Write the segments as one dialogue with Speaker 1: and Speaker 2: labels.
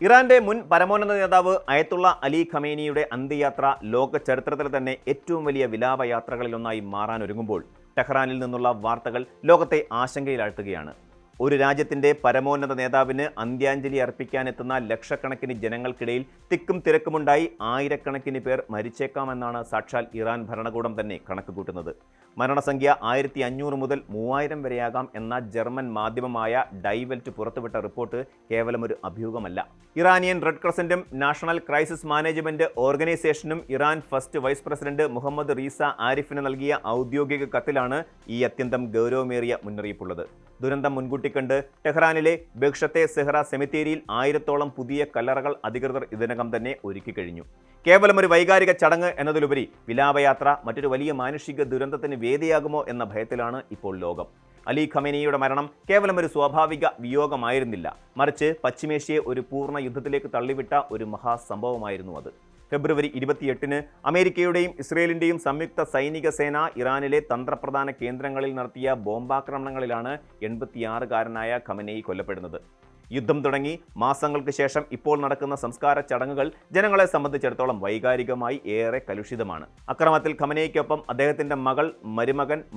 Speaker 1: ഇറാന്റെ മുൻ പരമോന്നത നേതാവ് അയത്തുള്ള അലി ഖമേനിയുടെ അന്ത്യയാത്ര ലോക ചരിത്രത്തിൽ തന്നെ ഏറ്റവും വലിയ വിലാപയാത്രകളിലൊന്നായി മാറാനൊരുങ്ങുമ്പോൾ ടെഹ്റാനിൽ നിന്നുള്ള വാർത്തകൾ ലോകത്തെ ആശങ്കയിലാഴ്ത്തുകയാണ്. ഒരു രാജ്യത്തിന്റെ പരമോന്നത നേതാവിന് അന്ത്യാഞ്ജലി അർപ്പിക്കാനെത്തുന്ന ലക്ഷക്കണക്കിന് ജനങ്ങൾക്കിടയിൽ തിക്കും തിരക്കുമുണ്ടായി ആയിരക്കണക്കിന് പേർ മരിച്ചേക്കാമെന്നാണ് സാക്ഷാൽ ഇറാൻ ഭരണകൂടം തന്നെ കണക്കുകൂട്ടുന്നത്. മരണസംഖ്യ 1500 മുതൽ 3000 വരെയാകാം എന്ന ജർമ്മൻ മാധ്യമമായ ഡൈ വെൽറ്റ് പുറത്തുവിട്ട റിപ്പോർട്ട് കേവലം ഒരു അഭ്യൂഹമല്ല. ഇറാനിയൻ റെഡ് ക്രസന്റും നാഷണൽ ക്രൈസിസ് മാനേജ്മെന്റ് ഓർഗനൈസേഷനും Iran first vice president Mohammad Reza ആരിഫിന് നൽകിയ ഔദ്യോഗിക കത്തിലാണ് ഈ അത്യന്തം ഗൗരവമേറിയ മുന്നറിയിപ്പുള്ളത്. ദുരന്തം മുൻകൂട്ടി കണ്ട് ടെഹ്റാനിലെ ബെഗ്ഷത്തെ സെഹ്റ സെമിത്തേരിയിൽ 1000ഓളം പുതിയ കല്ലറകൾ അധികൃതർ ഇതിനകം തന്നെ ഒരുക്കി കഴിഞ്ഞു. കേവലം ഒരു വൈകാരിക ചടങ്ങ് എന്നതിലുപരി വിലാപയാത്ര മറ്റൊരു വലിയ മാനുഷിക ദുരന്തത്തിന് വേദിയാകുമോ എന്ന ഭയത്തിലാണ് ഇപ്പോൾ ലോകം. അലി ഖമേനിയുടെ മരണം കേവലം ഒരു സ്വാഭാവിക വിയോഗമായിരുന്നില്ല, മറിച്ച് പശ്ചിമേഷ്യയെ ഒരു പൂർണ്ണ യുദ്ധത്തിലേക്ക് തള്ളിവിട്ട ഒരു മഹാസംഭവമായിരുന്നു അത്. ഫെബ്രുവരി 28-ന് അമേരിക്കയുടെയും ഇസ്രയേലിന്റെയും സംയുക്ത സൈനിക സേന ഇറാനിലെ തന്ത്രപ്രധാന കേന്ദ്രങ്ങളിൽ നടത്തിയ ബോംബാക്രമണങ്ങളിലാണ് 86-കാരനായ ഖമേനി കൊല്ലപ്പെടുന്നത്. യുദ്ധം തുടങ്ങി മാസങ്ങൾക്ക് ശേഷം ഇപ്പോൾ നടക്കുന്ന സംസ്കാര ചടങ്ങുകൾ ജനങ്ങളെ സംബന്ധിച്ചിടത്തോളം വൈകാരികമായി ഏറെ കലുഷിതമാണ്. അക്രമത്തിൽ ഖമേനിക്കൊപ്പം അദ്ദേഹത്തിന്റെ മകൾ,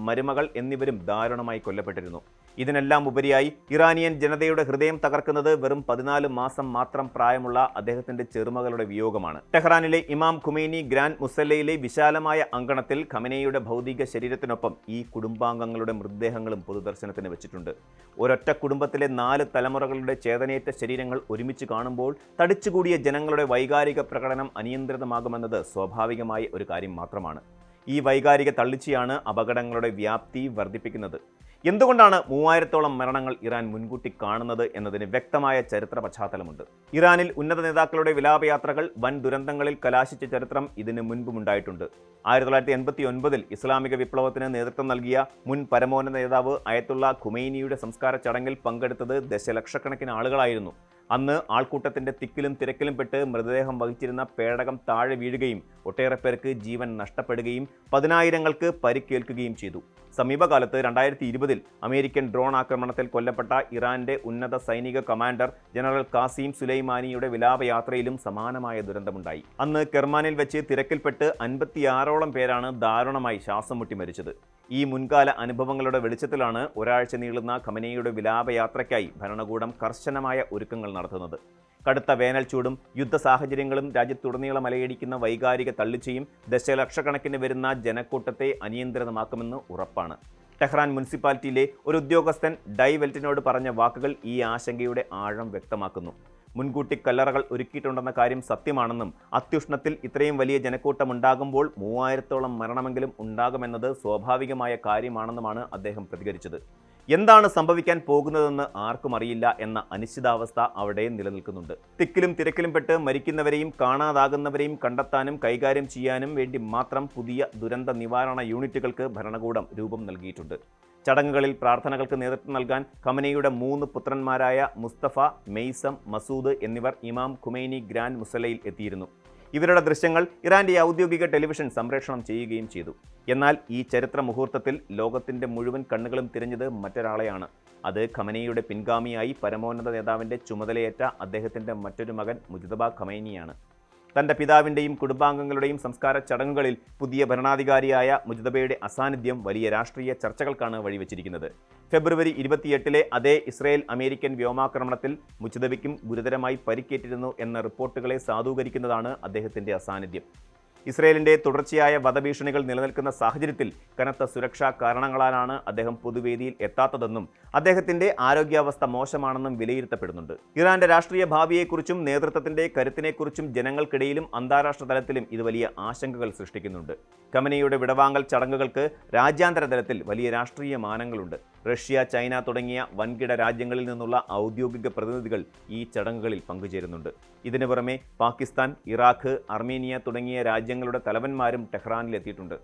Speaker 1: മരുമകൾ എന്നിവരും ദാരുണമായി കൊല്ലപ്പെട്ടിരുന്നു. ഇതിനെല്ലാം ഉപരിയായി ഇറാനിയൻ ജനതയുടെ ഹൃദയം തകർക്കുന്നത് വെറും 14 മാസം മാത്രം പ്രായമുള്ള അദ്ദേഹത്തിന്റെ ചെറുമകളുടെ വിയോഗമാണ്. ടെഹ്റാനിലെ ഇമാം ഖുമൈനി ഗ്രാൻഡ് മുസല്ലയിലെ വിശാലമായ അങ്കണത്തിൽ ഖമേനിയുടെ ഭൗതിക ശരീരത്തിനൊപ്പം ഈ കുടുംബാംഗങ്ങളുടെ മൃതദേഹങ്ങളും പൊതുദർശനത്തിന് വെച്ചിട്ടുണ്ട്. ഒരൊറ്റ കുടുംബത്തിലെ 4 തലമുറകളുടെ ചേതനയേറ്റ ശരീരങ്ങൾ ഒരുമിച്ച് കാണുമ്പോൾ തടിച്ചുകൂടിയ ജനങ്ങളുടെ വൈകാരിക പ്രകടനം അനിയന്ത്രിതമാകുമെന്നത് സ്വാഭാവികമായ ഒരു കാര്യം മാത്രമാണ്. ഈ വൈകാരിക തള്ളിച്ചയാണ് അപകടങ്ങളുടെ വ്യാപ്തി വർദ്ധിപ്പിക്കുന്നത്. എന്തുകൊണ്ടാണ് 3000ഓളം മരണങ്ങൾ ഇറാൻ മുൻകൂട്ടി കാണുന്നത് എന്നതിന് വ്യക്തമായ ചരിത്ര പശ്ചാത്തലമുണ്ട്. ഇറാനിൽ ഉന്നത നേതാക്കളുടെ വിലാപയാത്രകൾ വൻ ദുരന്തങ്ങളിൽ കലാശിച്ച ചരിത്രം ഇതിനു മുൻപുമുണ്ടായിട്ടുണ്ട്. 1989-ൽ ഇസ്ലാമിക വിപ്ലവത്തിന് നേതൃത്വം നൽകിയ മുൻ പരമോന്നത നേതാവ് അയത്തുള്ള ഖുമൈനിയുടെ സംസ്കാര ചടങ്ങിൽ പങ്കെടുത്തത് ദശലക്ഷക്കണക്കിന് ആളുകളായിരുന്നു. അന്ന് ആൾക്കൂട്ടത്തിന്റെ തിക്കിലും തിരക്കിലും പെട്ട് മൃതദേഹം വഹിച്ചിരുന്ന പേടകം താഴെ വീഴുകയും ഒട്ടേറെ പേർക്ക് ജീവൻ നഷ്ടപ്പെടുകയും 10,000-ങ്ങൾക്ക് പരിക്കേൽക്കുകയും ചെയ്തു. സമീപകാലത്ത് 2020-ൽ അമേരിക്കൻ ഡ്രോൺ ആക്രമണത്തിൽ കൊല്ലപ്പെട്ട ഇറാന്റെ ഉന്നത സൈനിക കമാൻഡർ ജനറൽ ഖാസിം സുലൈമാനിയുടെ വിലാപയാത്രയിലും സമാനമായ ദുരന്തമുണ്ടായി. അന്ന് കെർമാനിൽ വെച്ച് തിരക്കിൽപ്പെട്ട് 56ഓളം പേരാണ് ദാരുണമായി ശ്വാസം മുട്ടി മരിച്ചത്. ഈ മുൻകാല അനുഭവങ്ങളുടെ വെളിച്ചത്തിലാണ് ഒരാഴ്ച നീളുന്ന ഖമേനിയുടെ വിലാപയാത്രയ്ക്കായി ഭരണകൂടം കർശനമായ ഒരുക്കങ്ങൾ നടത്തുന്നത്. കടുത്ത വേനൽ ചൂടും യുദ്ധ സാഹചര്യങ്ങളും രാജ്യത്തുടനീളം അലയടിക്കുന്ന വൈകാരിക തള്ളിച്ചയും ദശലക്ഷക്കണക്കിന് വരുന്ന ജനക്കൂട്ടത്തെ അനിയന്ത്രിതമാക്കുമെന്ന് ഉറപ്പാണ്. ടെഹ്റാൻ മുനിസിപ്പാലിറ്റിയിലെ ഒരു ഉദ്യോഗസ്ഥൻ ഡൈ വെൽറ്റിനോട് പറഞ്ഞ വാക്കുകൾ ഈ ആശങ്കയുടെ ആഴം വ്യക്തമാക്കുന്നു. മുൻകൂട്ടി കല്ലറകൾ ഒരുക്കിയിട്ടുണ്ടെന്ന കാര്യം സത്യമാണെന്നും അത്യുഷ്ണത്തിൽ ഇത്രയും വലിയ ജനക്കൂട്ടം ഉണ്ടാകുമ്പോൾ 3000ഓളം മരണമെങ്കിലും ഉണ്ടാകുമെന്നത് സ്വാഭാവികമായ കാര്യമാണെന്നുമാണ് അദ്ദേഹം പ്രതികരിച്ചത്. എന്താണ് സംഭവിക്കാൻ പോകുന്നതെന്ന് ആർക്കും അറിയില്ല എന്ന അനിശ്ചിതാവസ്ഥ അവിടെ നിലനിൽക്കുന്നുണ്ട്. തിക്കിലും തിരക്കിലും പെട്ട് മരിക്കുന്നവരെയും കാണാതാകുന്നവരെയും കണ്ടെത്താനും കൈകാര്യം ചെയ്യാനും വേണ്ടി മാത്രം പുതിയ ദുരന്ത നിവാരണ യൂണിറ്റുകൾക്ക് ഭരണകൂടം രൂപം നൽകിയിട്ടുണ്ട്. ചടങ്ങുകളിൽ പ്രാർത്ഥനകൾക്ക് നേതൃത്വം നൽകാൻ ഖമേനിയുടെ 3 പുത്രന്മാരായ മുസ്തഫ, മെയ്സം, മസൂദ് എന്നിവർ ഇമാം ഖുമൈനി ഗ്രാൻഡ് മുസല്ലയിൽ എത്തിയിരുന്നു. ഇവരുടെ ദൃശ്യങ്ങൾ ഇറാന്റെ ഔദ്യോഗിക ടെലിവിഷൻ സംപ്രേഷണം ചെയ്യുകയും ചെയ്തു. എന്നാൽ ഈ ചരിത്ര മുഹൂർത്തത്തിൽ ലോകത്തിന്റെ മുഴുവൻ കണ്ണുകളും തിരഞ്ഞത് മറ്റൊരാളെയാണ്. അത് ഖമേനിയുടെ പിൻഗാമിയായി പരമോന്നത നേതാവിന്റെ ചുമതലയേറ്റ അദ്ദേഹത്തിന്റെ മറ്റൊരു മകൻ മുജ്തബ ഖമേനിയാണ്. തന്റെ പിതാവിന്റെയും കുടുംബാംഗങ്ങളുടെയും സംസ്കാര ചടങ്ങുകളിൽ പുതിയ ഭരണാധികാരിയായ മുജ്തബയുടെ അസാന്നിധ്യം വലിയ രാഷ്ട്രീയ ചർച്ചകൾക്കാണ് വഴിവെച്ചിരിക്കുന്നത്. ഫെബ്രുവരി 28-ലെ അതേ ഇസ്രയേൽ അമേരിക്കൻ വ്യോമാക്രമണത്തിൽ മുജ്തബയ്ക്കും ഗുരുതരമായി പരിക്കേറ്റിരുന്നു എന്ന റിപ്പോർട്ടുകളെ സാധൂകരിക്കുന്നതാണ് അദ്ദേഹത്തിന്റെ അസാന്നിധ്യം. ഇസ്രയേലിന്റെ തുടർച്ചയായ വധഭീഷണികൾ നിലനിൽക്കുന്ന സാഹചര്യത്തിൽ കനത്ത സുരക്ഷാ കാരണങ്ങളാലാണ് അദ്ദേഹം പൊതുവേദിയിൽ എത്താത്തതെന്നും അദ്ദേഹത്തിന്റെ ആരോഗ്യാവസ്ഥ മോശമാണെന്നും വിലയിരുത്തപ്പെടുന്നുണ്ട്. ഇറാന്റെ രാഷ്ട്രീയ ഭാവിയെക്കുറിച്ചും നേതൃത്വത്തിന്റെ കരുത്തിനെക്കുറിച്ചും ജനങ്ങൾക്കിടയിലും അന്താരാഷ്ട്ര തലത്തിലും ഇത് വലിയ ആശങ്കകൾ സൃഷ്ടിക്കുന്നുണ്ട്. ഖമേനിയുടെ വിടവാങ്ങൽ ചടങ്ങുകൾക്ക് രാജ്യാന്തര തലത്തിൽ വലിയ രാഷ്ട്രീയ മാനങ്ങളുണ്ട്. റഷ്യ, ചൈന തുടങ്ങിയ വൻകിട രാജ്യങ്ങളിൽ നിന്നുള്ള ഔദ്യോഗിക പ്രതിനിധികൾ ഈ ചടങ്ങുകളിൽ പങ്കുചേരുന്നുണ്ട്. ഇതിനു പുറമെ പാകിസ്ഥാൻ, ഇറാഖ്, അർമേനിയ തുടങ്ങിയ രാജ്യങ്ങളുടെ തലവന്മാരും ടെഹ്റാനിലെത്തിയിട്ടുണ്ട്.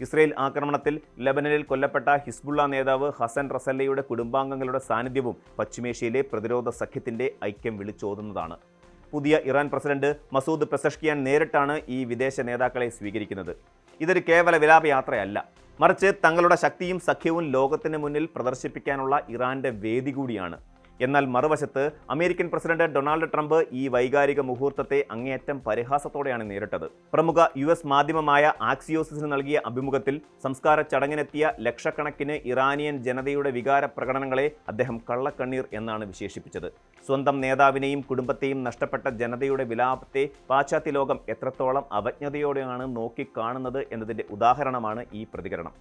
Speaker 1: ഇസ്രയേൽ ആക്രമണത്തിൽ ലെബനനിൽ കൊല്ലപ്പെട്ട ഹിസ്ബുള്ള നേതാവ് ഹസൻ റസല്ലയുടെ കുടുംബാംഗങ്ങളുടെ സാന്നിധ്യവും പശ്ചിമേഷ്യയിലെ പ്രതിരോധ സഖ്യത്തിന്റെ ഐക്യം വിളിച്ചോതുന്നതാണ്. പുതിയ ഇറാൻ പ്രസിഡന്റ് മസൂദ് പെസഷ്കിയാൻ നേരിട്ടാണ് ഈ വിദേശ നേതാക്കളെ സ്വീകരിക്കുന്നത്. ഇതൊരു കേവല വിലാപയാത്രയല്ല, മറിച്ച് തങ്ങളുടെ ശക്തിയും സഖ്യവും ലോകത്തിന് മുന്നിൽ പ്രദർശിപ്പിക്കാനുള്ള ഇറാന്റെ വേദി കൂടിയാണ്. എന്നാൽ മറുവശത്ത് അമേരിക്കൻ പ്രസിഡന്റ് ഡൊണാൾഡ് ട്രംപ് ഈ വൈകാരിക മുഹൂർത്തത്തെ അങ്ങേയറ്റം പരിഹാസത്തോടെയാണ് നേരിട്ടത്. പ്രമുഖ US മാധ്യമമായ ആക്സിയോസിന് നൽകിയ അഭിമുഖത്തിൽ സംസ്കാര ചടങ്ങിനെത്തിയ ലക്ഷക്കണക്കിന് ഇറാനിയൻ ജനതയുടെ വികാര പ്രകടനങ്ങളെ അദ്ദേഹം കള്ളക്കണ്ണീർ എന്നാണ് വിശേഷിപ്പിച്ചത്. സ്വന്തം നേതാവിനെയും കുടുംബത്തെയും നഷ്ടപ്പെട്ട ജനതയുടെ വിലാപത്തെ പാശ്ചാത്യ ലോകം എത്രത്തോളം അവജ്ഞതയോടെയാണ് നോക്കിക്കാണുന്നത് എന്നതിൻ്റെ ഉദാഹരണമാണ് ഈ പ്രതികരണം.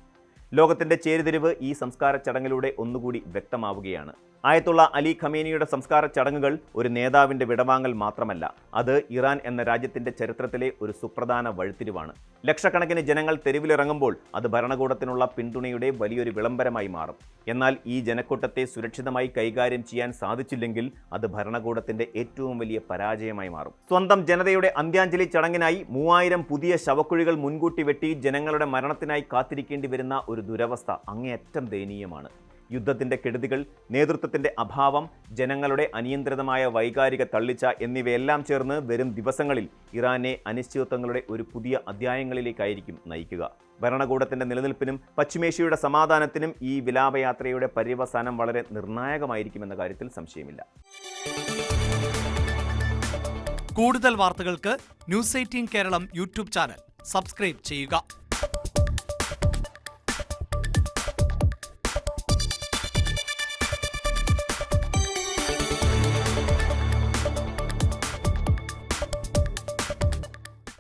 Speaker 1: ലോകത്തിൻ്റെ ചേരിതിരിവ് ഈ സംസ്കാര ചടങ്ങിലൂടെ ഒന്നുകൂടി വ്യക്തമാവുകയാണ്. ആയത്തുള്ള അലി ഖമേനിയുടെ സംസ്കാര ചടങ്ങുകൾ ഒരു നേതാവിൻ്റെ വിടവാങ്ങൽ മാത്രമല്ല, അത് ഇറാൻ എന്ന രാജ്യത്തിൻ്റെ ചരിത്രത്തിലെ ഒരു സുപ്രധാന വഴിത്തിരിവാണ്. ലക്ഷക്കണക്കിന് ജനങ്ങൾ തെരുവിലിറങ്ങുമ്പോൾ അത് ഭരണകൂടത്തിനുള്ള പിന്തുണയുടെ വലിയൊരു വിളംബരമായി മാറും. എന്നാൽ ഈ ജനക്കൂട്ടത്തെ സുരക്ഷിതമായി കൈകാര്യം ചെയ്യാൻ സാധിച്ചില്ലെങ്കിൽ അത് ഭരണകൂടത്തിൻ്റെ ഏറ്റവും വലിയ പരാജയമായി മാറും. സ്വന്തം ജനതയുടെ അന്ത്യാഞ്ജലി ചടങ്ങിനായി 3000 പുതിയ ശവക്കുഴികൾ മുൻകൂട്ടി വെട്ടി ജനങ്ങളുടെ മരണത്തിനായി കാത്തിരിക്കേണ്ടി വരുന്ന ഒരു ദുരവസ്ഥ അങ്ങേയറ്റം ദയനീയമാണ്. യുദ്ധത്തിൻ്റെ കെടുതികൾ, നേതൃത്വത്തിൻ്റെ അഭാവം, ജനങ്ങളുടെ അനിയന്ത്രിതമായ വൈകാരിക തള്ളിച്ച എന്നിവയെല്ലാം ചേർന്ന് വരും ദിവസങ്ങളിൽ ഇറാനെ അനിശ്ചിതത്വങ്ങളുടെ ഒരു പുതിയ അധ്യായങ്ങളിലേക്കായിരിക്കും നയിക്കുക. ഭരണകൂടത്തിൻ്റെ നിലനിൽപ്പിനും പശ്ചിമേഷ്യയുടെ സമാധാനത്തിനും ഈ വിലാപയാത്രയുടെ പര്യവസാനം വളരെ നിർണായകമായിരിക്കുമെന്ന കാര്യത്തിൽ സംശയമില്ല.
Speaker 2: കൂടുതൽ വാർത്തകൾക്ക് news 18 Keralam YouTube channel subscribe ചെയ്യുക.